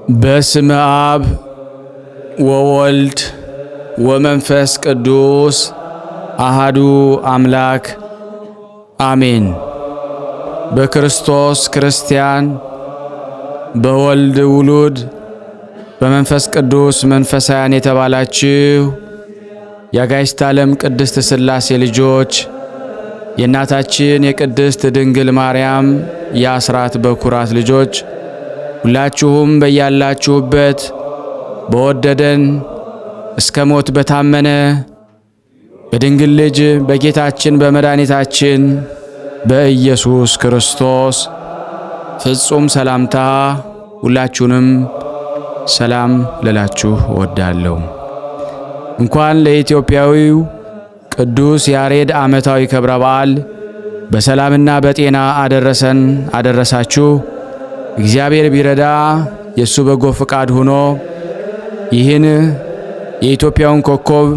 በስመ አብ ወወልድ ወመንፈስ ቅዱስ አሃዱ አምላክ አሜን። በክርስቶስ ክርስቲያን፣ በወልድ ውሉድ፣ በመንፈስ ቅዱስ መንፈሳውያን የተባላችሁ የአጋዕዝተ ዓለም ቅድስት ሥላሴ ልጆች የእናታችን የቅድስት ድንግል ማርያም የአስራት በኩራት ልጆች ሁላችሁም በያላችሁበት በወደደን እስከ ሞት በታመነ በድንግል ልጅ በጌታችን በመድኃኒታችን በኢየሱስ ክርስቶስ ፍጹም ሰላምታ ሁላችሁንም ሰላም ልላችሁ እወዳለሁ። እንኳን ለኢትዮጵያዊው ቅዱስ ያሬድ ዓመታዊ ክብረ በዓል በሰላምና በጤና አደረሰን አደረሳችሁ። እግዚአብሔር ቢረዳ የሱ በጎ ፍቃድ ሆኖ ይህን የኢትዮጵያውን ኮከብ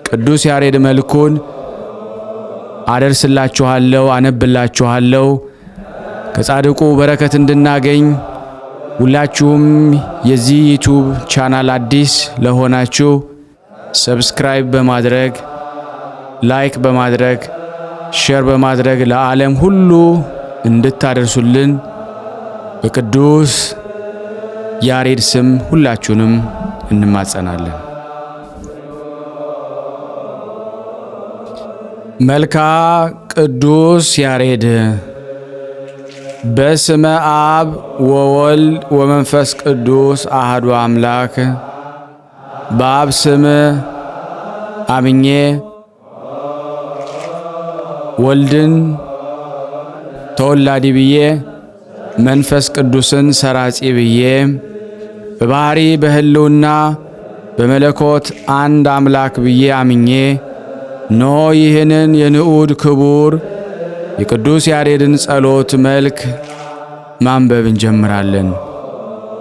ቅዱስ ያሬድ መልኩን አደርስላችኋለሁ፣ አነብላችኋለሁ። ከጻድቁ በረከት እንድናገኝ ሁላችሁም የዚህ ዩቲዩብ ቻናል አዲስ ለሆናችሁ ሰብስክራይብ በማድረግ ላይክ በማድረግ ሼር በማድረግ ለዓለም ሁሉ እንድታደርሱልን በቅዱስ ያሬድ ስም ሁላችሁንም እንማጸናለን። መልካ ቅዱስ ያሬድ። በስመ አብ ወወልድ ወመንፈስ ቅዱስ አሐዱ አምላክ። በአብ ስም አምኜ ወልድን ተወላዲ ብዬ መንፈስ ቅዱስን ሰራጺ ብዬ በባህሪ በህልውና በመለኮት አንድ አምላክ ብዬ አምኜ ኖ ይህንን የንዑድ ክቡር የቅዱስ ያሬድን ጸሎት መልክ ማንበብ እንጀምራለን።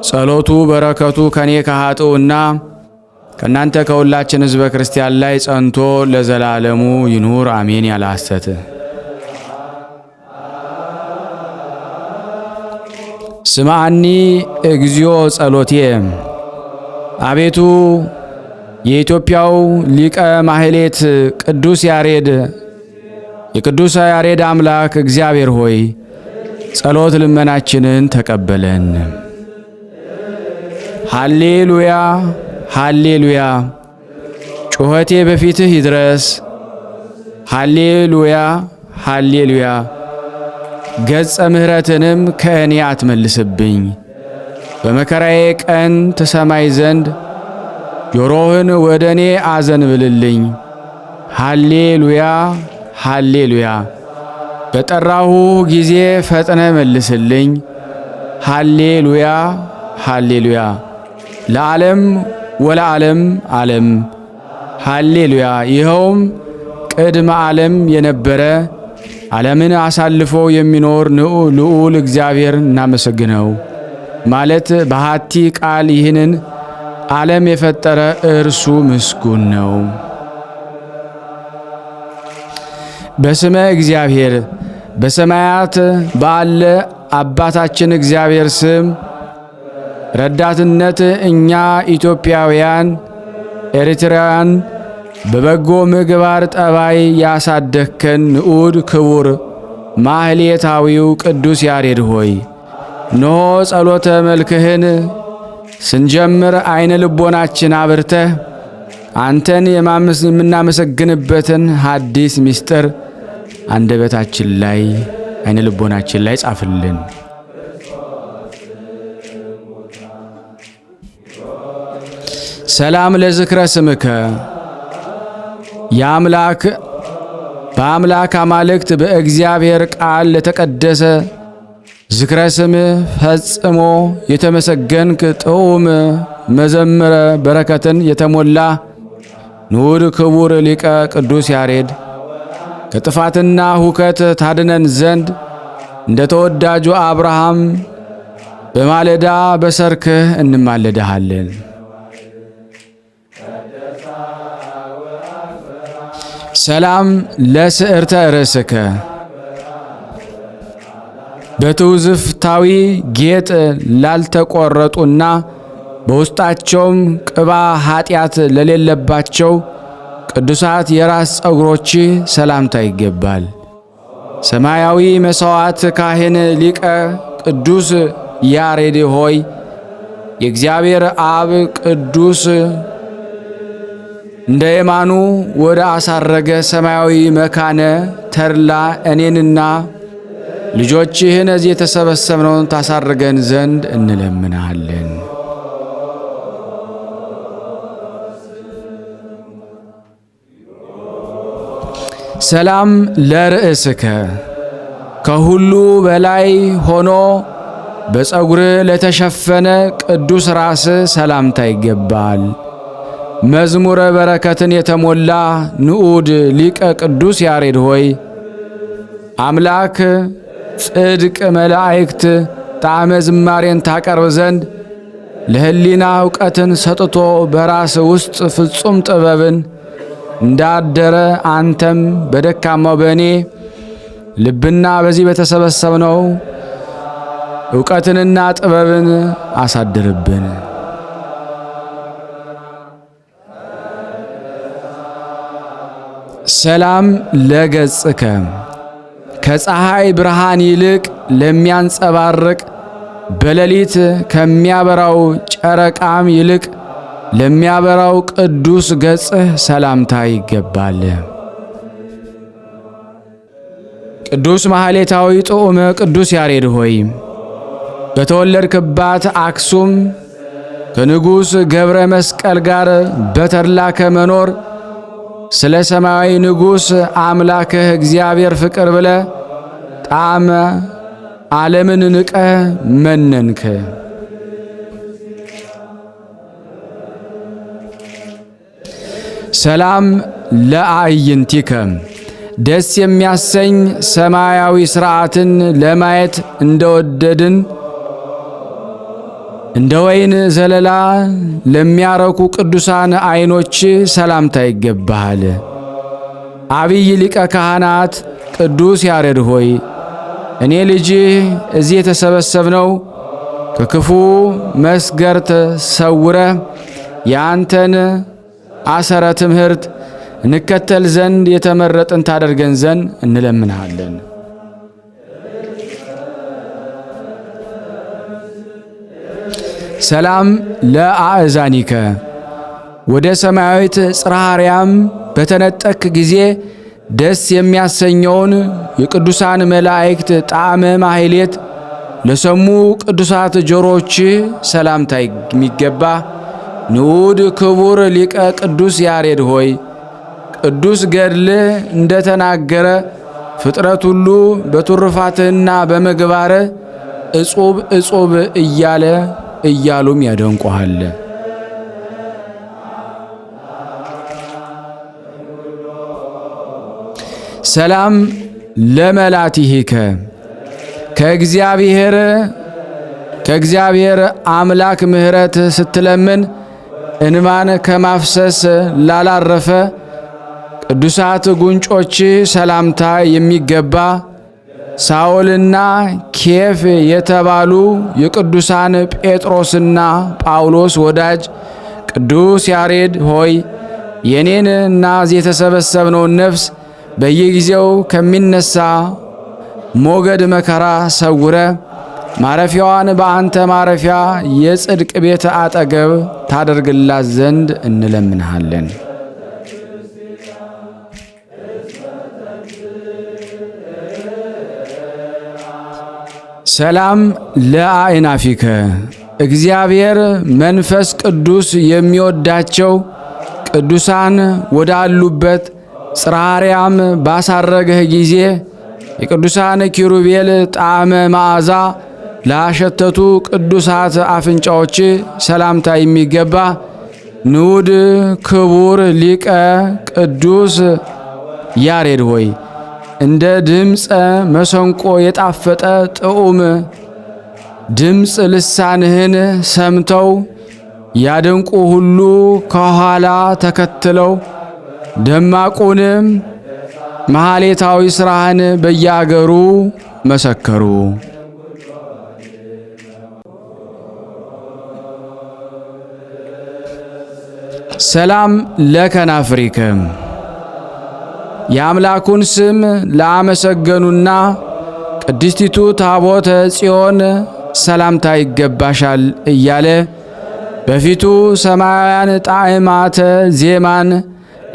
ጸሎቱ በረከቱ ከኔ ከኃጥኡና ከእናንተ ከሁላችን ሕዝበ ክርስቲያን ላይ ጸንቶ ለዘላለሙ ይኑር አሜን። ያለ ሐሰት ስማኒ እግዚኦ ጸሎቴ። አቤቱ የኢትዮጵያው ሊቀ ማህሌት ቅዱስ ያሬድ የቅዱስ ያሬድ አምላክ እግዚአብሔር ሆይ ጸሎት ልመናችንን ተቀበለን። ሃሌሉያ ሃሌሉያ። ጩኸቴ በፊትህ ይድረስ። ሃሌሉያ ሃሌሉያ። ገጸ ምሕረትንም ከእኔ አትመልስብኝ። በመከራዬ ቀን ትሰማይ ዘንድ ጆሮህን ወደ እኔ አዘንብልልኝ። ሃሌሉያ ሃሌሉያ። በጠራሁ ጊዜ ፈጥነ መልስልኝ። ሃሌሉያ ሃሌሉያ። ለዓለም ወለዓለም ዓለም ሃሌሉያ። ይኸውም ቅድመ ዓለም የነበረ ዓለምን አሳልፎ የሚኖር ልዑል እግዚአብሔር እናመሰግነው። ማለት በሃቲ ቃል ይህንን ዓለም የፈጠረ እርሱ ምስጉን ነው። በስመ እግዚአብሔር በሰማያት ባለ አባታችን እግዚአብሔር ስም ረዳትነት እኛ ኢትዮጵያውያን ኤርትራውያን በበጎ ምግባር ጠባይ ያሳደግከን ንዑድ ክቡር ማህሌታዊው ቅዱስ ያሬድ ሆይ እነሆ ጸሎተ መልክህን ስንጀምር አይነ ልቦናችን አብርተህ አንተን የምናመሰግንበትን ሐዲስ ምስጢር አንደበታችን ላይ አይነ ልቦናችን ላይ ጻፍልን። ሰላም ለዝክረ ስምከ። የአምላክ በአምላክ አማልክት በእግዚአብሔር ቃል ለተቀደሰ ዝክረ ስምህ ፈጽሞ የተመሰገንክ ጥዑም መዘምረ በረከትን የተሞላ ንዑድ ክቡር ሊቀ ቅዱስ ያሬድ ከጥፋትና ሁከት ታድነን ዘንድ እንደ ተወዳጁ አብርሃም በማለዳ በሰርክህ እንማለድሃለን። ሰላም ለስዕርተ ርእስከ በትውዝፍታዊ ጌጥ ላልተቆረጡና በውስጣቸውም ቅባ ኃጢአት ለሌለባቸው ቅዱሳት የራስ ጸጉሮች ሰላምታ ይገባል። ሰማያዊ መሥዋዕት ካህን ሊቀ ቅዱስ ያሬድ ሆይ የእግዚአብሔር አብ ቅዱስ እንደ የማኑ ወደ አሳረገ ሰማያዊ መካነ ተድላ እኔንና ልጆችህን እዚህ የተሰበሰብነውን ታሳርገን ዘንድ እንለምናለን። ሰላም ለርእስከ ከሁሉ በላይ ሆኖ በፀጉር ለተሸፈነ ቅዱስ ራስ ሰላምታ ይገባል። መዝሙረ በረከትን የተሞላ ንዑድ ሊቀ ቅዱስ ያሬድ ሆይ አምላክ ጽድቅ መላእክት ጣዕመ ዝማሬን ታቀርብ ዘንድ ለህሊና ዕውቀትን ሰጥቶ በራስ ውስጥ ፍጹም ጥበብን እንዳደረ አንተም በደካማው በእኔ ልብና በዚህ በተሰበሰብነው ዕውቀትንና ጥበብን አሳድርብን። ሰላም ለገጽከ ከፀሐይ ብርሃን ይልቅ ለሚያንጸባርቅ በሌሊት ከሚያበራው ጨረቃም ይልቅ ለሚያበራው ቅዱስ ገጽህ ሰላምታ ይገባል። ቅዱስ ማህሌታዊ ጥዑመ ቅዱስ ያሬድ ሆይ በተወለድክባት አክሱም ከንጉሥ ገብረ መስቀል ጋር በተድላ ከመኖር ስለ ሰማያዊ ንጉሥ አምላክህ እግዚአብሔር ፍቅር ብለ ጣዕመ ዓለምን ንቀህ መነንክ። ሰላም ለአዕይንቲከ ደስ የሚያሰኝ ሰማያዊ ሥርዓትን ለማየት እንደወደድን እንደ ወይን ዘለላ ለሚያረኩ ቅዱሳን ዓይኖች ሰላምታ ይገባሃል። አብይ ሊቀ ካህናት ቅዱስ ያሬድ ሆይ እኔ ልጅህ እዚህ የተሰበሰብነው ከክፉ መስገርት ሰውረ የአንተን አሰረ ትምህርት እንከተል ዘንድ የተመረጥን ታደርገን ዘንድ እንለምንሃለን። ሰላም ለአእዛኒከ ወደ ሰማያዊት ጽርሐ አርያም በተነጠቅ ጊዜ ደስ የሚያሰኘውን የቅዱሳን መላእክት ጣዕመ ማህሌት ለሰሙ ቅዱሳት ጆሮች ሰላምታ የሚገባ ንዑድ ክቡር ሊቀ ቅዱስ ያሬድ ሆይ ቅዱስ ገድል እንደተናገረ ፍጥረት ሁሉ በትሩፋትህና በምግባር እጹብ እጹብ እያሉም ያደንቁሃል። ሰላም ለመላቲሂከ ከእግዚአብሔር አምላክ ምሕረት ስትለምን እንባን ከማፍሰስ ላላረፈ ቅዱሳት ጉንጮች ሰላምታ የሚገባ ሳኦልና ኬፍ የተባሉ የቅዱሳን ጴጥሮስና ጳውሎስ ወዳጅ ቅዱስ ያሬድ ሆይ የኔን እና እዚህ የተሰበሰብነውን ነፍስ በየጊዜው ከሚነሳ ሞገድ መከራ ሰውረ ማረፊያዋን በአንተ ማረፊያ የጽድቅ ቤት አጠገብ ታደርግላት ዘንድ እንለምንሃለን። ሰላም ለአእናፊከ እግዚአብሔር መንፈስ ቅዱስ የሚወዳቸው ቅዱሳን ወዳሉበት ጽርሐ አርያም ባሳረገህ ጊዜ የቅዱሳን ኪሩቤል ጣዕመ መዓዛ ላሸተቱ ቅዱሳት አፍንጫዎች ሰላምታ የሚገባ ንዑድ ክቡር ሊቀ ቅዱስ ያሬድ ሆይ እንደ ድምፀ መሰንቆ የጣፈጠ ጥዑም ድምፅ ልሳንህን ሰምተው ያደንቁ ሁሉ ከኋላ ተከትለው ደማቁንም መሐሌታዊ ሥራህን በየአገሩ መሰከሩ። ሰላም ለከናፍሪከ የአምላኩን ስም ላመሰገኑና ቅድስቲቱ ታቦተ ጽዮን ሰላምታ ይገባሻል እያለ በፊቱ ሰማያውያን ጣዕማተ ዜማን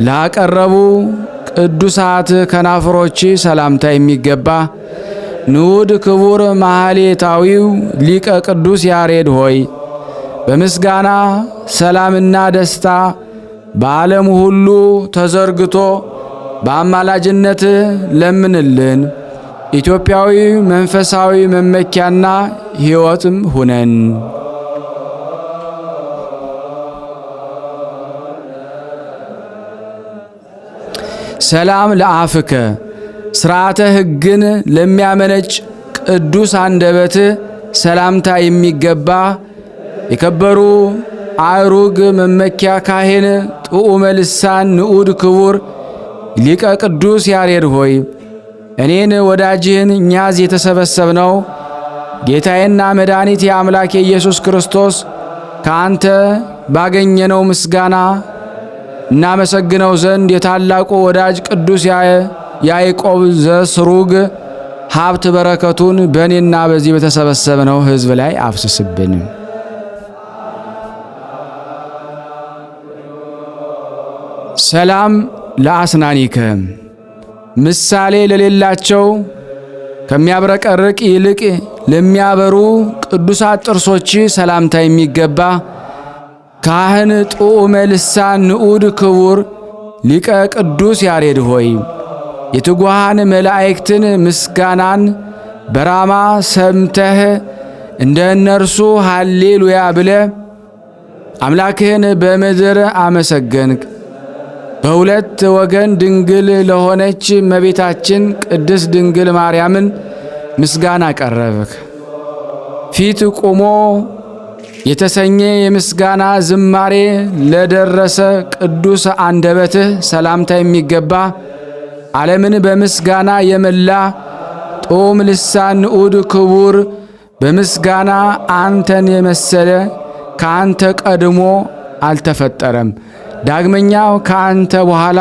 ላቀረቡ ቅዱሳት ከናፍሮች ሰላምታ የሚገባ ንዑድ ክቡር ማህሌታዊው ሊቀ ቅዱስ ያሬድ ሆይ በምስጋና ሰላምና ደስታ በዓለም ሁሉ ተዘርግቶ በአማላጅነት ለምንልን። ኢትዮጵያዊ መንፈሳዊ መመኪያና ሕይወትም ሁነን። ሰላም ለአፍከ ሥርዓተ ሕግን ለሚያመነጭ ቅዱስ አንደበት ሰላምታ የሚገባ የከበሩ አእሩግ መመኪያ ካህን ጥዑመ ልሳን ንዑድ ክቡር ሊቀ ቅዱስ ያሬድ ሆይ እኔን ወዳጅህን እኛዝ የተሰበሰብነው ጌታዬና መድኃኒት የአምላኬ ኢየሱስ ክርስቶስ ከአንተ ባገኘነው ምስጋና እናመሰግነው ዘንድ የታላቁ ወዳጅ ቅዱስ ያዕቆብ ዘስሩግ ሀብት በረከቱን በእኔና በዚህ በተሰበሰብነው ሕዝብ ላይ አፍስስብን። ሰላም ለአስናኒከ ምሳሌ ለሌላቸው ከሚያብረቀርቅ ይልቅ ለሚያበሩ ቅዱሳት ጥርሶች ሰላምታ የሚገባ ካህን ጥዑመ ልሳን ንዑድ ክቡር ሊቀ ቅዱስ ያሬድ ሆይ የትጉሃን መላእክትን ምስጋናን በራማ ሰምተህ እንደ እነርሱ ሃሌሉያ ብለ አምላክህን በምድር አመሰገንክ። በሁለት ወገን ድንግል ለሆነች እመቤታችን ቅድስት ድንግል ማርያምን ምስጋና ቀረብክ። ፊት ቆሞ የተሰኘ የምስጋና ዝማሬ ለደረሰ ቅዱስ አንደበትህ ሰላምታ የሚገባ ዓለምን በምስጋና የመላ ጦም ልሳን ንዑድ ክቡር በምስጋና አንተን የመሰለ ከአንተ ቀድሞ አልተፈጠረም። ዳግመኛው ከአንተ በኋላ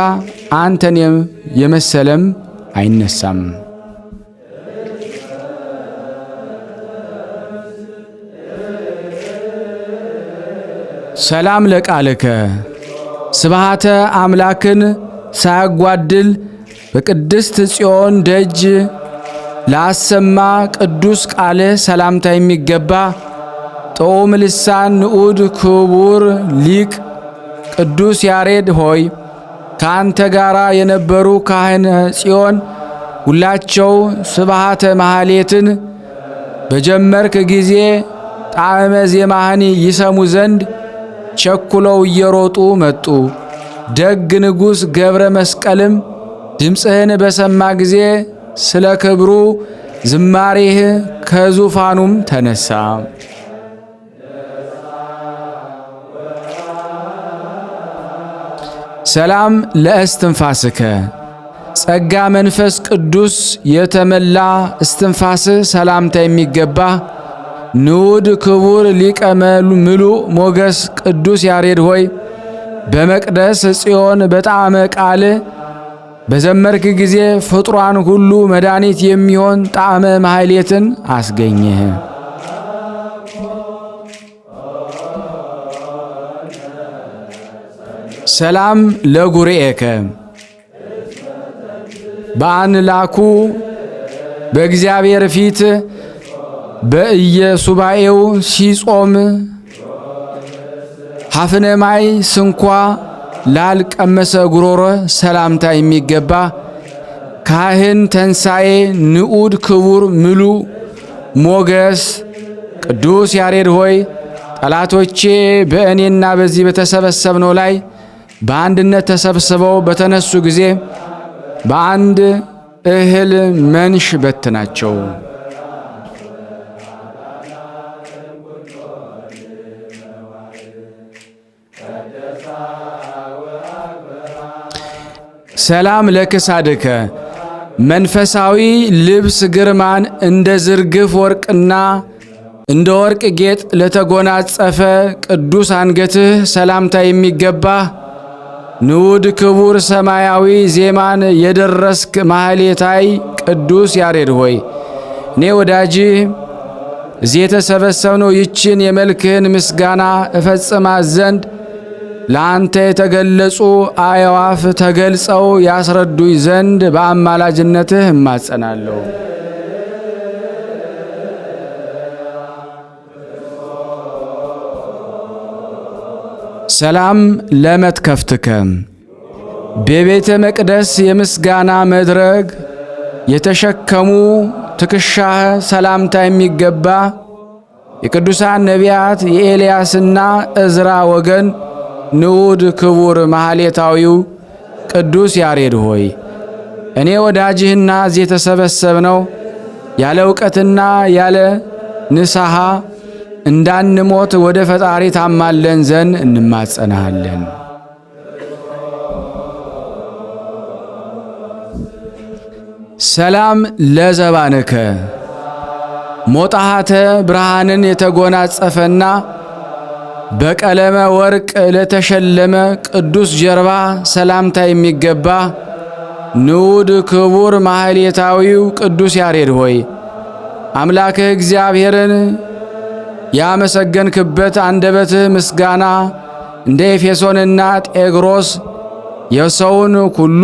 አንተን የመሰለም አይነሳም። ሰላም ለቃልከ ስብሃተ አምላክን ሳያጓድል በቅድስት ጽዮን ደጅ ላሰማ ቅዱስ ቃል ሰላምታ የሚገባ ጥዑም ልሳን ንዑድ ክቡር ሊቅ ቅዱስ ያሬድ ሆይ ከአንተ ጋር የነበሩ ካህነ ጽዮን ሁላቸው ስብሃተ ማህሌትን በጀመርክ ጊዜ ጣዕመ ዜማህን ይሰሙ ዘንድ ቸኩለው እየሮጡ መጡ። ደግ ንጉሥ ገብረ መስቀልም ድምፅህን በሰማ ጊዜ ስለ ክብሩ ዝማሬህ ከዙፋኑም ተነሳ። ሰላም ለእስትንፋስከ ጸጋ መንፈስ ቅዱስ የተመላ እስትንፋስ ሰላምታ የሚገባ ንዑድ ክቡር ሊቀ ምሉእ ሞገስ ቅዱስ ያሬድ ሆይ በመቅደስ ጽዮን በጣዕመ ቃል በዘመርክ ጊዜ ፍጡራን ሁሉ መድኃኒት የሚሆን ጣዕመ ማህሌትን አስገኘህ። ሰላም ለጉርኤከ በአንላኩ በእግዚአብሔር ፊት በኢየሱባኤው ሲጾም ሀፍነማይ ስንኳ ላልቀመሰ ጉሮሮ ሰላምታ የሚገባ ካህን ተንሳኤ ንዑድ ክቡር ምሉእ ሞገስ ቅዱስ ያሬድ ሆይ ጠላቶቼ በእኔና በዚህ በተሰበሰብነው ላይ በአንድነት ተሰብስበው በተነሱ ጊዜ በአንድ እህል መንሽ በትናቸው። ሰላም ለክሳድከ መንፈሳዊ ልብስ ግርማን እንደ ዝርግፍ ወርቅና እንደ ወርቅ ጌጥ ለተጎናጸፈ ቅዱስ አንገትህ ሰላምታ የሚገባ ንዑድ ክቡር ሰማያዊ ዜማን የደረስክ ማህሌታይ ቅዱስ ያሬድ ሆይ እኔ ወዳጅህ እዚህ የተሰበሰብነው ይችን የመልክህን ምስጋና እፈጽማት ዘንድ ለአንተ የተገለጹ አዕዋፍ ተገልጸው ያስረዱኝ ዘንድ በአማላጅነትህ እማጸናለሁ። ሰላም ለመትከፍትከ በቤተ መቅደስ የምስጋና መድረክ የተሸከሙ ትከሻህ ሰላምታ የሚገባ የቅዱሳን ነቢያት የኤልያስና እዝራ ወገን ንዑድ ክቡር ማህሌታዊው ቅዱስ ያሬድ ሆይ እኔ ወዳጅህና እዚህ የተሰበሰብነው ያለ ዕውቀትና ያለ ንስሐ እንዳንሞት ወደ ፈጣሪ ታማለን ዘንድ እንማጸናለን። ሰላም ለዘባንከ ሞጣሃተ ብርሃንን የተጎናጸፈና በቀለመ ወርቅ ለተሸለመ ቅዱስ ጀርባ ሰላምታ የሚገባ ንዑድ ክቡር ማህሌታዊው ቅዱስ ያሬድ ሆይ አምላክህ እግዚአብሔርን ያመሰገንክበት አንደበትህ ምስጋና እንደ ኤፌሶንና ጤግሮስ የሰውን ሁሉ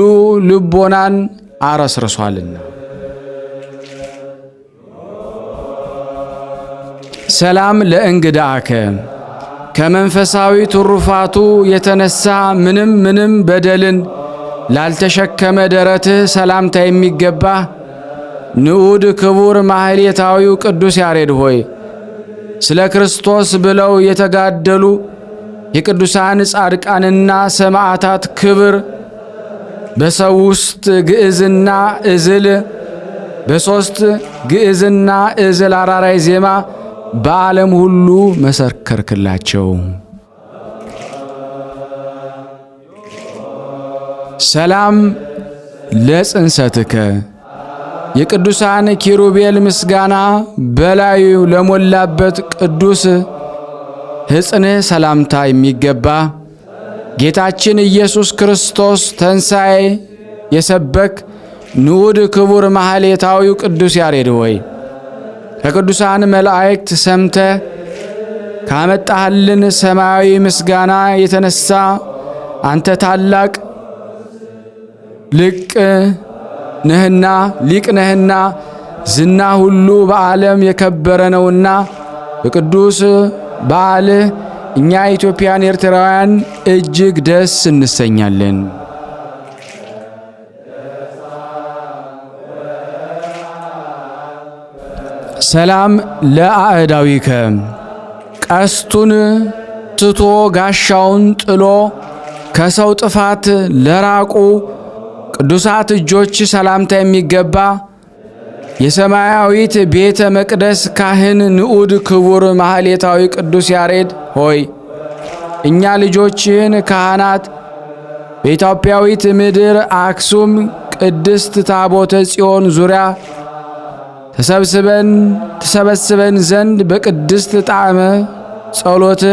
ልቦናን አረስርሷልና። ሰላም ለእንግዳከ ከመንፈሳዊ ትሩፋቱ የተነሳ ምንም በደልን ላልተሸከመ ደረትህ ሰላምታ የሚገባ ንዑድ ክቡር ማህሌታዊው ቅዱስ ያሬድ ሆይ ስለ ክርስቶስ ብለው የተጋደሉ የቅዱሳን ጻድቃንና ሰማዕታት ክብር በሰው ውስጥ ግዕዝና እዝል በሶስት ግዕዝና እዝል አራራይ ዜማ በዓለም ሁሉ መሰከርክላቸው። ሰላም ለጽንሰትከ የቅዱሳን ኪሩቤል ምስጋና በላዩ ለሞላበት ቅዱስ ሕፅንህ ሰላምታ የሚገባ ጌታችን ኢየሱስ ክርስቶስ ተንሣኤ የሰበክ ንዑድ ክቡር ማህሌታዊው ቅዱስ ያሬድ ሆይ ከቅዱሳን መላእክት ሰምተ ካመጣህልን ሰማያዊ ምስጋና የተነሳ አንተ ታላቅ ሊቅ ነህና ዝና ሁሉ በዓለም የከበረ ነውና በቅዱስ በዓልህ እኛ ኢትዮጵያን ኤርትራውያን እጅግ ደስ እንሰኛለን። ሰላም ለአዕዳዊከ ቀስቱን ትቶ ጋሻውን ጥሎ ከሰው ጥፋት ለራቁ ቅዱሳት እጆች ሰላምታ የሚገባ የሰማያዊት ቤተ መቅደስ ካህን ንዑድ ክቡር ማህሌታዊ ቅዱስ ያሬድ ሆይ እኛ ልጆችህን ካህናት በኢትዮጵያዊት ምድር አክሱም ቅድስት ታቦተ ጽዮን ዙሪያ ተሰበስበን ዘንድ በቅድስት ጣዕመ ጸሎት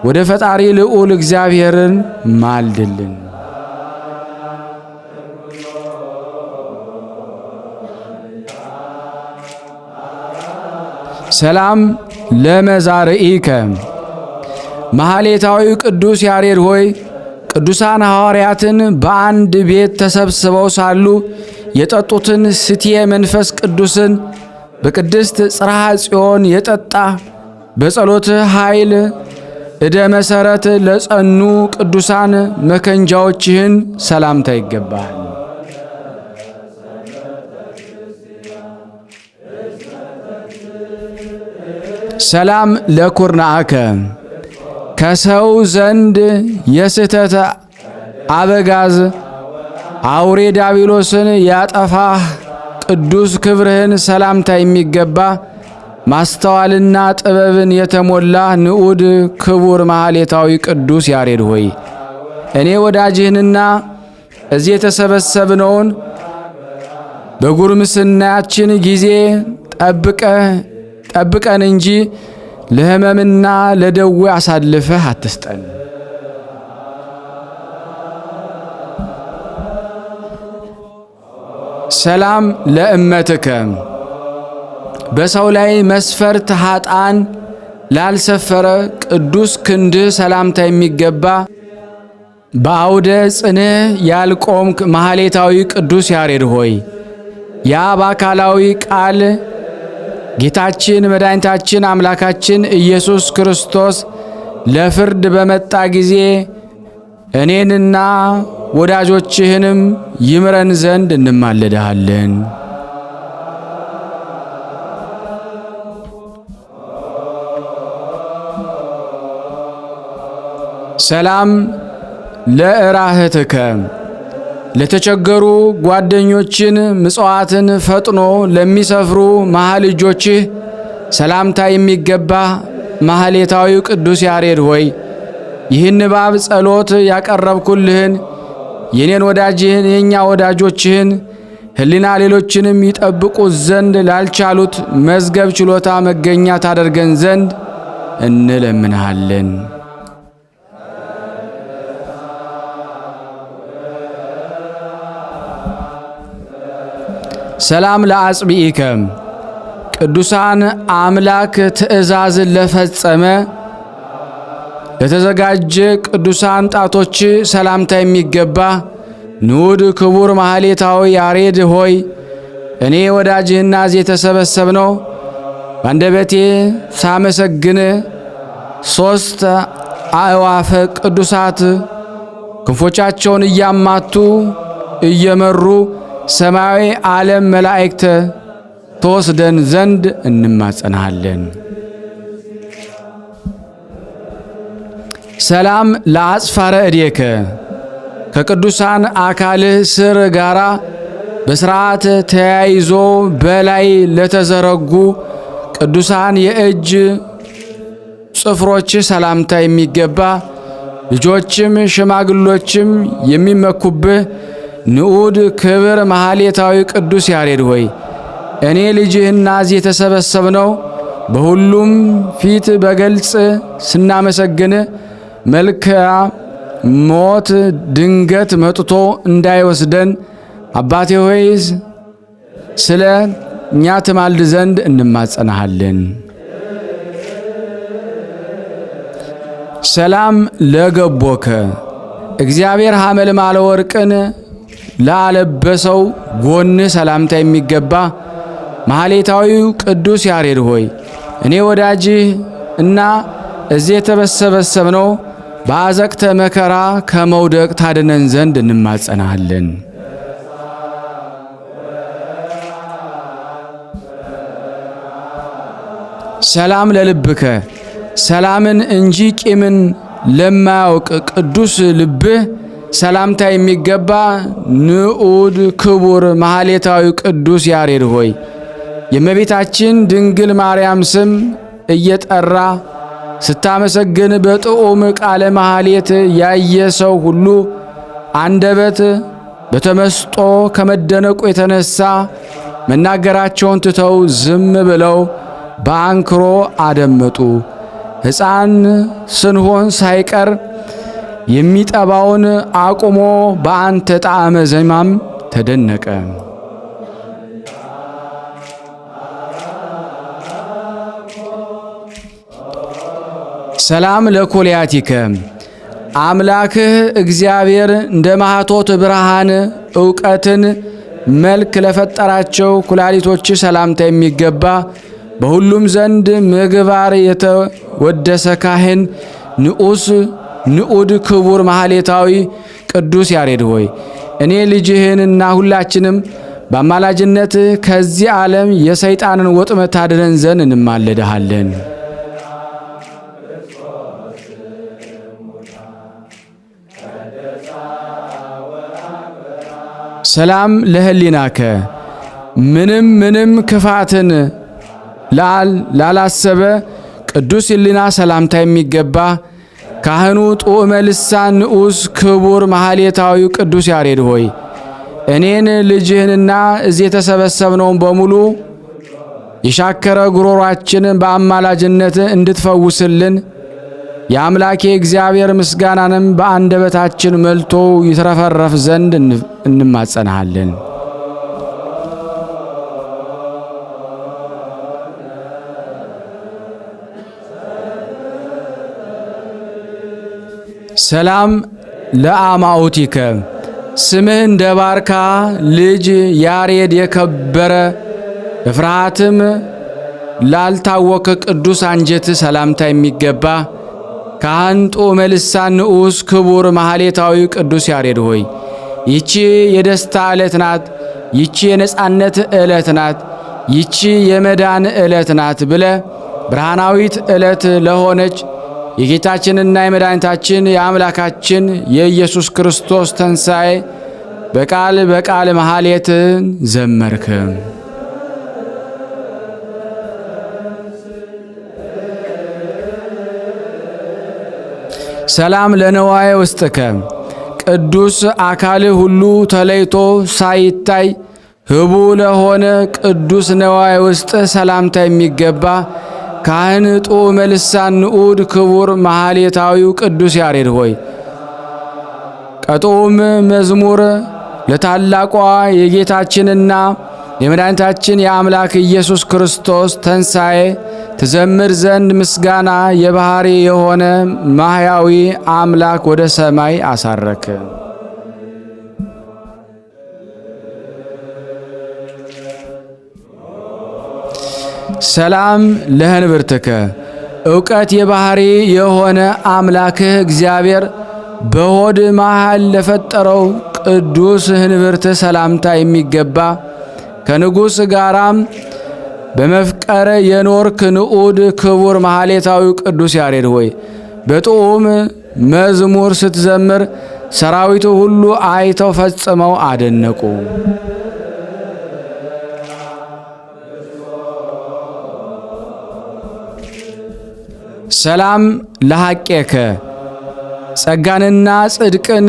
ወደ ፈጣሪ ልዑል እግዚአብሔርን ማልድልን። ሰላም ለመዛርኢከ ማህሌታዊው ቅዱስ ያሬድ ሆይ ቅዱሳን ሐዋርያትን በአንድ ቤት ተሰብስበው ሳሉ የጠጡትን ስትየ መንፈስ ቅዱስን በቅድስት ጽርሐ ጽዮን የጠጣ በጸሎት ኃይል እደ መሠረት ለጸኑ ቅዱሳን መከንጃዎችህን ሰላምታ ይገባል። ሰላም ለኩርናአከ ከሰው ዘንድ የስህተት አበጋዝ አውሬ ዲያብሎስን ያጠፋህ ቅዱስ ክብርህን ሰላምታ የሚገባ ማስተዋልና ጥበብን የተሞላ ንዑድ ክቡር ማህሌታዊ ቅዱስ ያሬድ ሆይ እኔ ወዳጅህንና እዚህ የተሰበሰብነውን በጉርምስናችን ጊዜ ጠብቀን እንጂ ለሕመምና ለደዌ አሳልፈህ አትስጠን። ሰላም ለእመትከ በሰው ላይ መስፈርት ኃጥአን ላልሰፈረ ቅዱስ ክንድህ ሰላምታ የሚገባ በአውደ ጽንህ ያልቆምክ ማህሌታዊ ቅዱስ ያሬድ ሆይ የአብ አካላዊ ቃል ጌታችን መድኃኒታችን አምላካችን ኢየሱስ ክርስቶስ ለፍርድ በመጣ ጊዜ እኔንና ወዳጆችህንም ይምረን ዘንድ እንማልድሃለን። ሰላም ለእራህትከ ለተቸገሩ ጓደኞችን ምጽዋትን ፈጥኖ ለሚሰፍሩ መሃል እጆችህ ሰላምታ የሚገባ ማህሌታዊ ቅዱስ ያሬድ ሆይ ይህን ንባብ ጸሎት ያቀረብኩልህን የኔን ወዳጅህን የኛ ወዳጆችህን ሕሊና ሌሎችንም ይጠብቁት ዘንድ ላልቻሉት መዝገብ ችሎታ መገኛ ታደርገን ዘንድ እንለምንሃለን። ሰላም ለአጽብኢከ ቅዱሳን አምላክ ትእዛዝ ለፈጸመ ለተዘጋጀ ቅዱሳን ጣቶች ሰላምታ የሚገባ ንዑድ ክቡር ማህሌታዊ ያሬድ ሆይ እኔ ወዳጅህና እዚህ የተሰበሰብነው ባንደበቴ ሳመሰግን ሶስት አእዋፈ ቅዱሳት ክንፎቻቸውን እያማቱ እየመሩ ሰማያዊ ዓለም መላእክት ተወስደን ዘንድ እንማጸናለን። ሰላም ለአጽፋረ እዴከ ከቅዱሳን አካልህ ስር ጋራ በሥርዓት ተያይዞ በላይ ለተዘረጉ ቅዱሳን የእጅ ጽፍሮች ሰላምታ የሚገባ ልጆችም ሽማግሎችም የሚመኩብህ ንዑድ ክብር ማህሌታዊ ቅዱስ ያሬድ ሆይ እኔ ልጅህና እዚህ የተሰበሰብነው በሁሉም ፊት በገልጽ ስናመሰግን መልክዓ ሞት ድንገት መጥቶ እንዳይወስደን አባቴ ሆይ ስለ እኛ ትማልድ ዘንድ እንማጸናሃለን። ሰላም ለገቦከ እግዚአብሔር ሐመልማለ ወርቅን ላለበሰው ጎን ሰላምታ የሚገባ ማህሌታዊው ቅዱስ ያሬድ ሆይ እኔ ወዳጅህ እና እዚህ የተሰበሰብነው በአዘቅተ መከራ ከመውደቅ ታድነን ዘንድ እንማጸናለን። ሰላም ለልብከ ሰላምን እንጂ ቂምን ለማያውቅ ቅዱስ ልብህ ሰላምታ የሚገባ ንዑድ ክቡር ማህሌታዊ ቅዱስ ያሬድ ሆይ የእመቤታችን ድንግል ማርያም ስም እየጠራ ስታመሰግን በጥዑም ቃለ ማህሌት ያየ ሰው ሁሉ አንደበት በተመስጦ ከመደነቁ የተነሳ መናገራቸውን ትተው ዝም ብለው በአንክሮ አደመጡ። ሕፃን ስንሆን ሳይቀር የሚጠባውን አቁሞ በአንተ ጣዕመ ዜማም ተደነቀ። ሰላም ለኮልያቲከ አምላክህ እግዚአብሔር እንደ ማኅቶት ብርሃን ዕውቀትን መልክ ለፈጠራቸው ኩላሊቶች ሰላምታ የሚገባ በሁሉም ዘንድ ምግባር የተወደሰ ካህን ንዑድ ክቡር ማህሌታዊ ቅዱስ ያሬድ ሆይ እኔ ልጅህንና ሁላችንም በአማላጅነት ከዚህ ዓለም የሰይጣንን ወጥመድ ታድነን ዘንድ እንማልድሃለን። ሰላም ለህሊናከ ምንም ክፋትን ላላሰበ ቅዱስ ህሊና ሰላምታ የሚገባ ካህኑ ጡዕመ ልሳን ንዑስ ክቡር ማህሌታዊ ቅዱስ ያሬድ ሆይ እኔን ልጅህንና እዚህ የተሰበሰብነውን በሙሉ የሻከረ ጉሮሯችንን በአማላጅነት እንድትፈውስልን የአምላኬ እግዚአብሔር ምስጋናንም በአንደበታችን መልቶ ይትረፈረፍ ዘንድ እንማጸናሃለን። ሰላም ለአማውቲከ ስምህ እንደ ባርካ ልጅ ያሬድ የከበረ በፍርሃትም ላልታወከ ቅዱስ አንጀት ሰላምታ የሚገባ ካህን ጦመ ልሳን ንዑስ ክቡር ማህሌታዊ ቅዱስ ያሬድ ሆይ ይቺ የደስታ ዕለት ናት፣ ይቺ የነጻነት ዕለት ናት፣ ይቺ የመዳን ዕለት ናት ብለ ብርሃናዊት ዕለት ለሆነች የጌታችንና የመድኃኒታችን የአምላካችን የኢየሱስ ክርስቶስ ተንሣኤ በቃል መሐሌትን ዘመርክ። ሰላም ለነዋየ ውስጥከ ቅዱስ አካል ሁሉ ተለይቶ ሳይታይ ህቡ ለሆነ ቅዱስ ነዋየ ውስጥ ሰላምታ የሚገባ ካህን ጦመ ልሳን ንዑድ ክቡር ማህሌታዊው ቅዱስ ያሬድ ሆይ ቀጦም መዝሙር ለታላቋ የጌታችንና የመድኃኒታችን የአምላክ ኢየሱስ ክርስቶስ ተንሣኤ ትዘምር ዘንድ ምስጋና የባህሪ የሆነ ማህያዊ አምላክ ወደ ሰማይ አሳረከ። ሰላም ለህንብርትከ ዕውቀት የባህሪ የሆነ አምላክህ እግዚአብሔር በሆድ መሃል ለፈጠረው ቅዱስ ህንብርት ሰላምታ የሚገባ ከንጉሥ ጋራም በመፍቀር የኖርክ ንዑድ ክቡር ማህሌታዊ ቅዱስ ያሬድ ሆይ በጥዑም መዝሙር ስትዘምር ሰራዊቱ ሁሉ አይተው ፈጽመው አደነቁ። ሰላም ለሐቄከ ጸጋንና ጽድቅን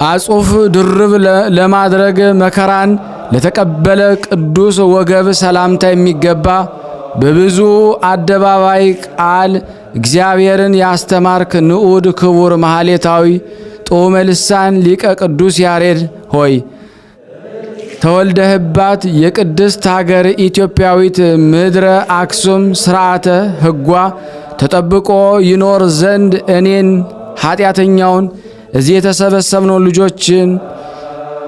አጹፍ ድርብ ለማድረግ መከራን ለተቀበለ ቅዱስ ወገብ ሰላምታ የሚገባ በብዙ አደባባይ ቃል እግዚአብሔርን ያስተማርክ ንዑድ ክቡር ማህሌታዊ ጦመ ልሳን ሊቀ ቅዱስ ያሬድ ሆይ ተወልደህባት የቅድስት ሀገር ኢትዮጵያዊት ምድረ አክሱም ሥርዓተ ሕጓ ተጠብቆ ይኖር ዘንድ እኔን ኃጢአተኛውን እዚህ የተሰበሰብነው ልጆችን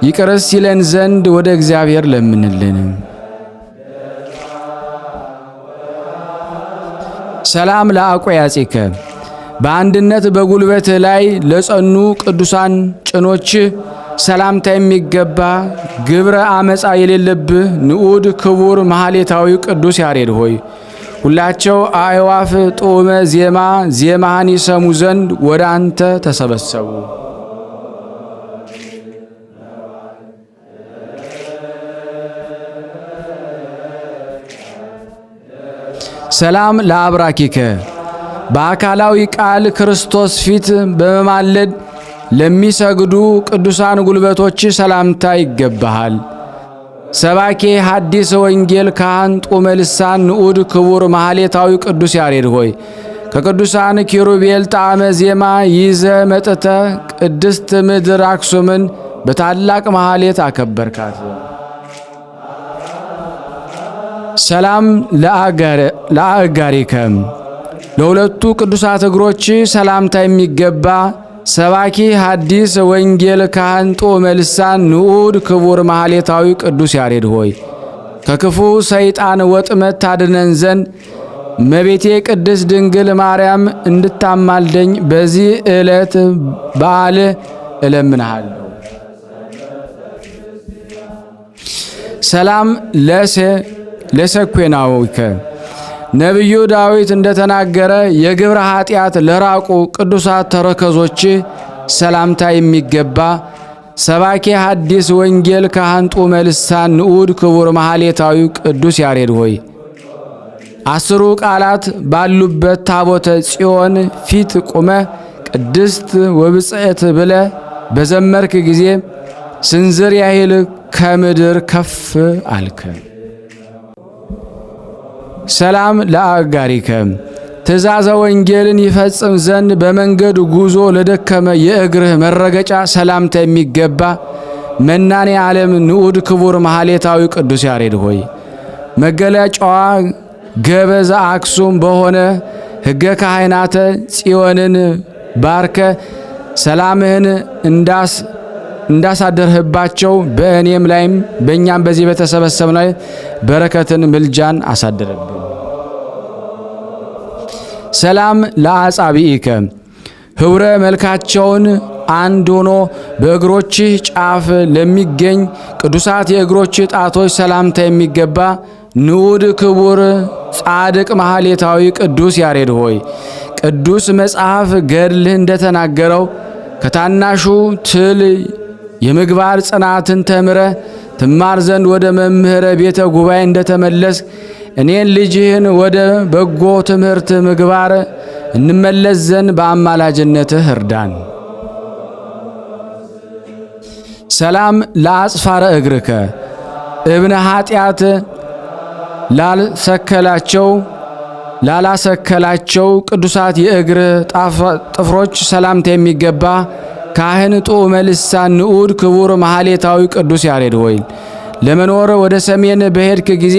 ይቅርስ ይለን ዘንድ ወደ እግዚአብሔር ለምንልን። ሰላም ለአቆያጺከ በአንድነት በጉልበት ላይ ለጸኑ ቅዱሳን ጭኖች ሰላምታ የሚገባ ግብረ አመፃ የሌለብህ ንዑድ ክቡር ማህሌታዊ ቅዱስ ያሬድ ሆይ ሁላቸው አእዋፍ ጦመ ዜማህን ይሰሙ ዘንድ ወደ አንተ ተሰበሰቡ። ሰላም ለአብራኪከ በአካላዊ ቃል ክርስቶስ ፊት በመማለድ ለሚሰግዱ ቅዱሳን ጉልበቶች ሰላምታ ይገባሃል። ሰባኬ ሐዲስ ወንጌል ካህን ጦመ ልሳን ንዑድ ክቡር ማህሌታዊ ቅዱስ ያሬድ ሆይ ከቅዱሳን ኪሩቤል ጣዕመ ዜማ ይዘ መጥተ ቅድስት ምድር አክሱምን በታላቅ ማህሌት አከበርካት። ሰላም ለአጋሪከ ለሁለቱ ቅዱሳት እግሮች ሰላምታ የሚገባ ሰባኪ ሐዲስ ወንጌል ካህን ጦመ ልሳን ንዑድ ክቡር ማህሌታዊ ቅዱስ ያሬድ ሆይ ከክፉ ሰይጣን ወጥመድ ታድነን ዘንድ እመቤቴ ቅድስት ድንግል ማርያም እንድታማልደኝ በዚህ ዕለት በዓል እለምንሃለሁ። ሰላም ለሰኩናዊከ ነቢዩ ዳዊት እንደተናገረ የግብረ ኃጢአት ለራቁ ቅዱሳት ተረከዞች ሰላምታ የሚገባ ሰባኬ ሐዲስ ወንጌል ካህን ጦመ ልሳን ንዑድ ክቡር ማህሌታዊ ቅዱስ ያሬድ ሆይ አስሩ ቃላት ባሉበት ታቦተ ጽዮን ፊት ቁመ ቅድስት ወብጽዕት ብለ በዘመርክ ጊዜ ስንዝር ያህል ከምድር ከፍ አልከ። ሰላም ለአጋሪከ ትእዛዘ ወንጌልን ይፈጽም ዘንድ በመንገድ ጉዞ ለደከመ የእግርህ መረገጫ ሰላምታ የሚገባ መናኔ ዓለም ንዑድ ክቡር ማህሌታዊ ቅዱስ ያሬድ ሆይ መገለጫዋ ገበዘ አክሱም በሆነ ሕገ ካህናተ ጽዮንን ባርከ ሰላምህን እንዳሳደርህባቸው በእኔም ላይም በእኛም በዚህ በተሰበሰብነው ላይ በረከትን ምልጃን አሳድርብን። ሰላም ለአጻብኢከ ህብረ መልካቸውን አንድ ሆኖ በእግሮችህ ጫፍ ለሚገኝ ቅዱሳት የእግሮችህ ጣቶች ሰላምታ የሚገባ ንዑድ ክቡር ጻድቅ ማህሌታዊ ቅዱስ ያሬድ ሆይ ቅዱስ መጽሐፍ ገድልህ እንደተናገረው ከታናሹ ትል የምግባር ጽናትን ተምረ ትማር ዘንድ ወደ መምህረ ቤተ ጉባኤ እንደተመለስ እኔን ልጅህን ወደ በጎ ትምህርት ምግባር እንመለስ ዘንድ በአማላጅነትህ እርዳን። ሰላም ለአጽፋረ እግርከ እብነ ኃጢአት ላላሰከላቸው ቅዱሳት የእግር ጥፍሮች ሰላምታ የሚገባ ካህን ጡመ ልሳን ንዑድ ክቡር ማህሌታዊ ቅዱስ ያሬድ ሆይ ለመኖር ወደ ሰሜን በሄድክ ጊዜ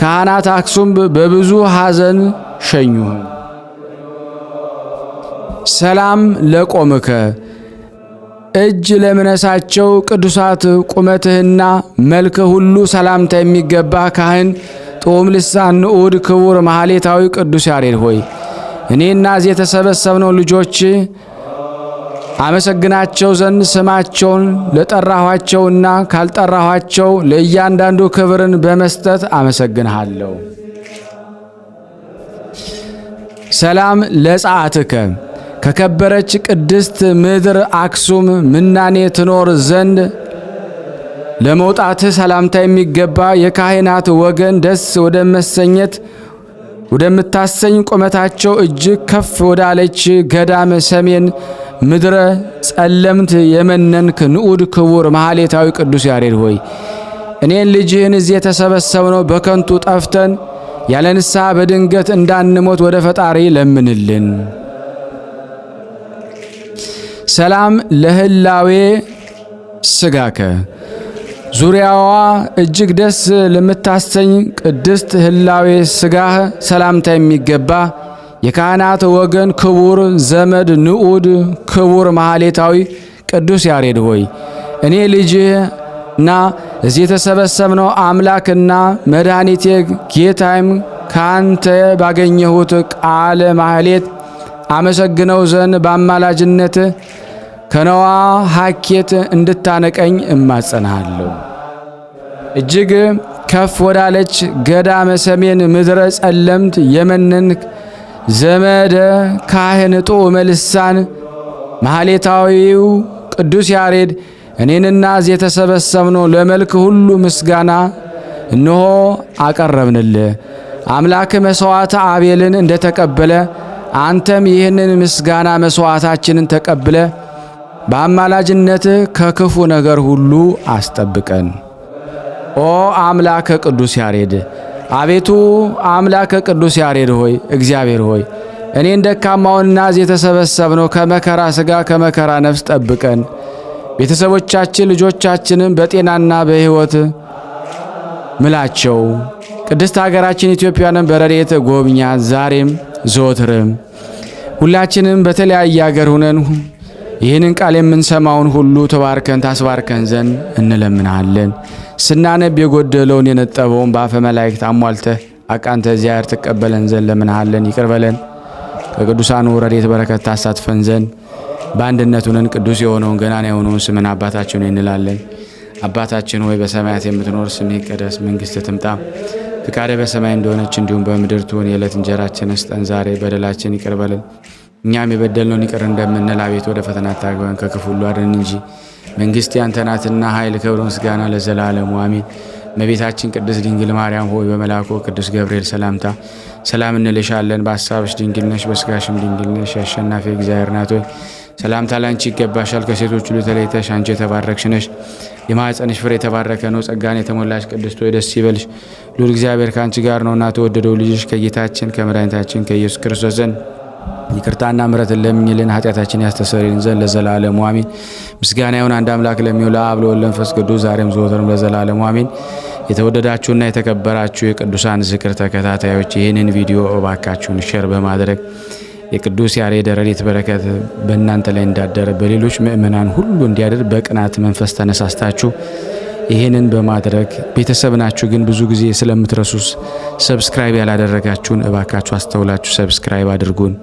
ካህናት አክሱም በብዙ ሐዘን ሸኙህ። ሰላም ለቆምከ እጅ ለምነሳቸው ቅዱሳት ቁመትህና መልክ ሁሉ ሰላምታ የሚገባ ካህን ጡም ልሳን ንዑድ ክቡር ማህሌታዊ ቅዱስ ያሬድ ሆይ እኔና እዚህ የተሰበሰብነው ልጆች አመሰግናቸው ዘንድ ስማቸውን ለጠራኋቸውና ካልጠራኋቸው ለእያንዳንዱ ክብርን በመስጠት አመሰግንሃለሁ። ሰላም ለጸአትከ ከከበረች ቅድስት ምድር አክሱም ምናኔ ትኖር ዘንድ ለመውጣትህ ሰላምታ የሚገባ የካህናት ወገን ደስ ወደምታሰኝ ቁመታቸው እጅግ ከፍ ወዳለች ገዳም ሰሜን ምድረ ጸለምት የመነንክ ንዑድ ክቡር ማህሌታዊ ቅዱስ ያሬድ ሆይ እኔን ልጅህን እዚህ የተሰበሰብነው በከንቱ ጠፍተን ያለ ንስሐ በድንገት እንዳንሞት ወደ ፈጣሪ ለምንልን። ሰላም ለህላዌ ስጋከ ዙሪያዋ እጅግ ደስ ለምታሰኝ ቅድስት ህላዌ ስጋህ ሰላምታ የሚገባ የካህናት ወገን ክቡር ዘመድ ንዑድ ክቡር ማህሌታዊ ቅዱስ ያሬድ ሆይ እኔ ልጅህና እዚህ የተሰበሰብነው አምላክና መድኃኒቴ ጌታዬም ካንተ ባገኘሁት ቃለ ማህሌት አመሰግነው ዘንድ በአማላጅነት ከነዋ ሀኬት እንድታነቀኝ እማጸናሃለሁ። እጅግ ከፍ ወዳለች ገዳመ ሰሜን ምድረ ጸለምት የመነንክ ዘመደ ካህን ጡመ ልሳን ማህሌታዊው ቅዱስ ያሬድ እኔንና እዚህ የተሰበሰብነው ለመልክ ሁሉ ምስጋና እነሆ አቀረብንልህ። አምላክ መስዋዕት አቤልን እንደተቀበለ አንተም ይህንን ምስጋና መስዋዕታችንን ተቀብለ በአማላጅነትህ ከክፉ ነገር ሁሉ አስጠብቀን። ኦ አምላከ ቅዱስ ያሬድ አቤቱ አምላከ ቅዱስ ያሬድ ሆይ እግዚአብሔር ሆይ እኔን ደካማውንና እዚህ የተሰበሰብነው ከመከራ ሥጋ ከመከራ ነፍስ ጠብቀን። ቤተሰቦቻችን ልጆቻችንን በጤናና በሕይወት ምላቸው። ቅድስት ሀገራችን ኢትዮጵያንን በረድኤት ጎብኛት ዛሬም ዘወትርም። ሁላችንም በተለያየ ሀገር ሁነን ይህንን ቃል የምንሰማውን ሁሉ ተባርከን ታስባርከን ዘንድ እንለምናለን። ስናነብ የጎደለውን የነጠበውን በአፈ መላእክት አሟልተህ አቃንተ እግዚአብሔር ተቀበለን ዘንድ ለምንሃለን። ይቅር በለን ከቅዱሳኑ ረድኤት በረከት ታሳትፈን ዘንድ በአንድነት ሆነን ቅዱስ የሆነውን ገናና የሆነውን ስምን አባታችን ሆይ እንላለን። አባታችን ሆይ በሰማያት የምትኖር ስምህ ይቀደስ፣ መንግሥትህ ትምጣ፣ ፍቃድህ በሰማይ እንደሆነች እንዲሁም በምድር ትሁን። የዕለት እንጀራችንን ስጠን ዛሬ፣ በደላችን ይቅር በለን እኛም የበደልነውን ይቅር እንደምንል፣ አቤት ወደ ፈተና አታግባን ከክፉ ሁሉ አድነን እንጂ መንግሥት ያንተ ናትና ኃይል፣ ክብር፣ ምስጋና ለዘላለሙ አሜን። እመቤታችን ቅድስት ድንግል ማርያም ሆይ በመልአኩ ቅዱስ ገብርኤል ሰላምታ ሰላም እንልሻለን። በሐሳብሽ ድንግል ነሽ፣ በሥጋሽም ድንግል ነሽ። የአሸናፊ እግዚአብሔር እናት ሆይ ሰላምታ ላንቺ ይገባሻል። ከሴቶች ሁሉ ተለይተሽ አንቺ የተባረክሽ ነሽ፣ የማኅፀንሽ ፍሬ የተባረከ ነው። ጸጋን የተሞላሽ ቅድስት ሆይ ደስ ይበልሽ፣ ልዑል እግዚአብሔር ከአንቺ ጋር ነውና ተወደደው ልጅሽ ከጌታችን ከመድኃኒታችን ከኢየሱስ ክርስቶስ ዘንድ ይቅርታና ምሕረትን ለምኝልን ኃጢአታችን ያስተሰርይልን ዘንድ ለዘላለሙ አሜን። ምስጋና ይሁን አንድ አምላክ ለሚሆን ለአብ ለወልድ ለመንፈስ ቅዱስ ዛሬም ዘወትርም ለዘላለሙ አሜን። የተወደዳችሁና የተከበራችሁ የቅዱሳን ዝክር ተከታታዮች ይህንን ቪዲዮ እባካችሁን ሼር በማድረግ የቅዱስ ያሬድ ረድኤት በረከት በእናንተ ላይ እንዳደረ በሌሎች ምእመናን ሁሉ እንዲያደር በቅናት መንፈስ ተነሳስታችሁ ይህንን በማድረግ ቤተሰብ ናችሁ ግን ብዙ ጊዜ ስለምትረሱስ ሰብስክራይብ ያላደረጋችሁን እባካችሁ አስተውላችሁ ሰብስክራይብ አድርጉን።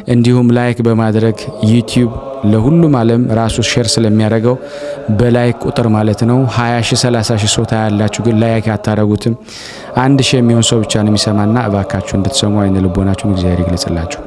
እንዲሁም ላይክ በማድረግ ዩቲዩብ ለሁሉም ዓለም ራሱ ሼር ስለሚያደርገው በላይክ ቁጥር ማለት ነው 20 ሺህ 30 ሺህ ሰው ታያላችሁ፣ ግን ላይክ አታረጉትም። 1 ሺህ የሚሆን ሰው ብቻ ነው የሚሰማና እባካችሁ እንድትሰሙ አይነ ልቦናችሁን እግዚአብሔር ይግለጽላችሁ።